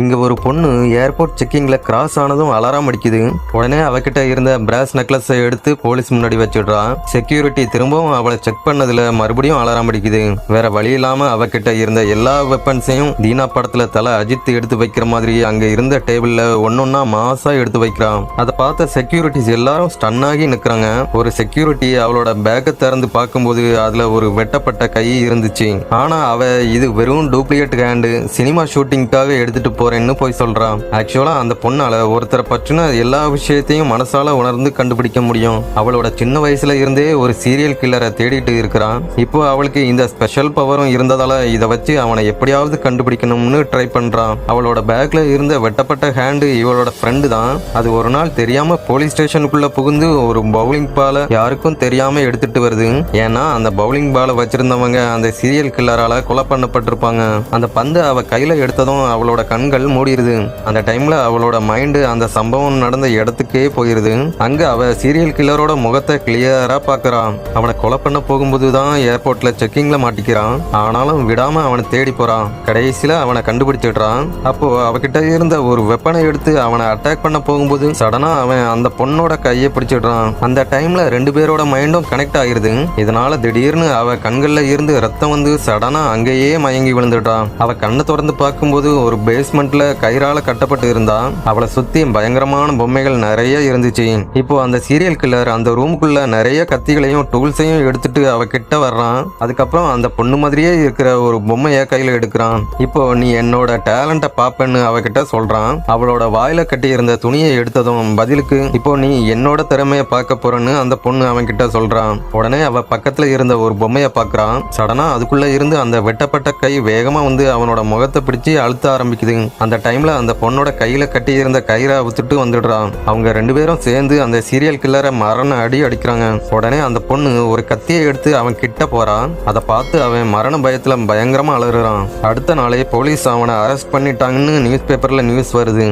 இங்க ஒரு பொண்ணு ஏர்போர்ட் செக்கிங்ல கிராஸ் ஆனதும் அலாரம் அடிக்குது. உடனே அவகிட்ட இருந்த பிராஸ் நெக்லஸை எடுத்து போலீஸ் முன்னாடி வச்சிடுறா. செக்யூரிட்டி திரும்பவும் அவளை செக் பண்ணதுல மறுபடியும் அலாரம் அடிக்குது. வேற வழி இல்லாம அவகிட்ட இருந்த எல்லா வெப்பன்ஸையும் தீனா படத்துல தலை அஜித் எடுத்து வைக்கிற மாதிரி அங்க இருந்த டேபிள்ல ஒன்னொன்னா மாசா எடுத்து வைக்கிறான். அதை பார்த்த செக்யூரிட்டிஸ் எல்லாரும் ஸ்டன் ஆகி நிக்கிறாங்க. ஒரு செக்யூரிட்டி அவளோட பேக்கை திறந்து பார்க்கும்போது அதுல ஒரு வெட்டப்பட்ட கை இருந்துச்சு. ஆனா அவ இது வெறும் டூப்ளிகேட் ஹேண்டு, சினிமா ஷூட்டிங்காக எடுத்துட்டு போறேன்னு போய் சொல்றான். ஆக்சுவலா அந்த பொண்ணால ஒருத்தரை பற்றின எல்லா விஷயத்தையும் மனசால உணர்ந்து கண்டுபிடிக்க முடியும். அவளோட சின்ன வயசுல இருந்தே ஒரு சீரியல் கில்லரை தேடிட்டு இருக்கிறான். இப்போ அவளுக்கு இந்த ஸ்பெஷல் பவரும் இருந்ததால இதை வச்சு அவனை எப்படியாவது கண்டுபிடிக்கணும்னு ட்ரை பண்றான். அவளோட பேக்ல இருந்த வெட்டப்பட்ட ஹேண்டு இவளோட ஃப்ரெண்டு தான். அது ஒரு நாள் தெரியாம போலீஸ் ஸ்டேஷனுக்குள்ள புகுந்து ஒரு பவுலிங் பாலை யாருக்கும் தெரியாம எடுத்துட்டு வருது. ஏன்னா அந்த பவுலிங் பாலை வச்சிருந்தவங்க அந்த சீரியல் கில்லரால கொலை பண்ணப்பட்டிருப்பாங்க. அந்த பந்து அவ கையில எடுத்ததும் அவளோட கண்கள் மூடிடுது. அந்த டைம்ல அவளோட மைண்டு அந்த சம்பவம் நடந்த இடத்துக்கே போயிருது. அங்க அவ சீரியல் கில்லரோட முகத்தை கிளியரா பாக்குறான். அவனை கொலை பண்ண போகும்போது தான் ஏர்போர்ட்ல செக்கிங்ல மாட்டிக்கிறான். ஆனாலும் விடாம அவனை தேடி போறான். கடைசியில அவனை கண்டுபிடிச்சிடுறான். அப்போ அவகிட்ட இருந்த ஒரு வெப்பனை எடுத்து அவனை அட்டாக் பண்ண போகும்போது சடனா அவன் அந்த பொண்ணோட கையை பிடிச்சிடுறான். அந்த டைம்ல ரெண்டு பேரோட மைண்டும் கனெக்ட் ஆயிருது. இதனால திடீர்னு அவ கண்கள்ல இருந்து ரத்தம் வந்து சடனா அங்கேயே மயங்கி விழுந்துட்டான். அவ கண்ணை திறந்து பார்க்கும்போது ஒரு பேஸ்மெண்ட்ல கயிறால கட்டப்பட்டு இருந்தா. அவளை சுத்தி பயங்கரமான பொம்மைகள் நிறைய இருந்துச்சு. இப்போ அந்த சீரியல் கில்லர் அந்த ரூமுக்குள்ள நிறைய கத்திகளையும் டூல்ஸையும் எடுத்துட்டு அவ கிட்ட வர்றான். அதுக்கப்புறம் அந்த பொண்ணு மாதிரியே இருக்கிற ஒரு பொம்மைய கையில எடுக்கிறான். இப்போ நீ என்னோட டேலண்ட பாப்பேன்னு அவகிட்ட சொல்றான். அவளோட வாயில கட்டி இருந்த துணியை எடுத்ததும் பதிலுக்கு இப்போ நீ என்னோட திறமைய பார்க்க போறன்னு அந்த பொண்ணு அவன் கிட்ட சொல்றான். உடனே அவ பக்கத்துல இருந்த ஒரு பொம்மைய பாக்குறான். சடனா அதுக்குள்ள இருந்து அந்த வெட்டப்பட்ட கை வேகமா வந்து அவனோட முகத்தை பிடிச்சு அழுத்த ஆரம்பிக்குது. அந்த டைம்ல அந்த பொண்ணோட கையில கட்டி இருந்த கயிறை அவுத்துட்டு வந்துடுறான். அவங்க ரெண்டு பேரும் சேர்ந்து அந்த சீரியல் கில்லரை மரண அடி அடிக்கிறாங்க. உடனே அந்த பொண்ணு ஒரு கத்தியை எடுத்து அவன் கிட்ட போறான். அதை பார்த்து அவன் மரண பயத்துல பயங்கரமா அலறுறான். அடுத்த நாளே போலீஸ் அவனை அரெஸ்ட் பண்ணிட்டாங்கன்னு நியூஸ் பேப்பர்ல நியூஸ் வருது.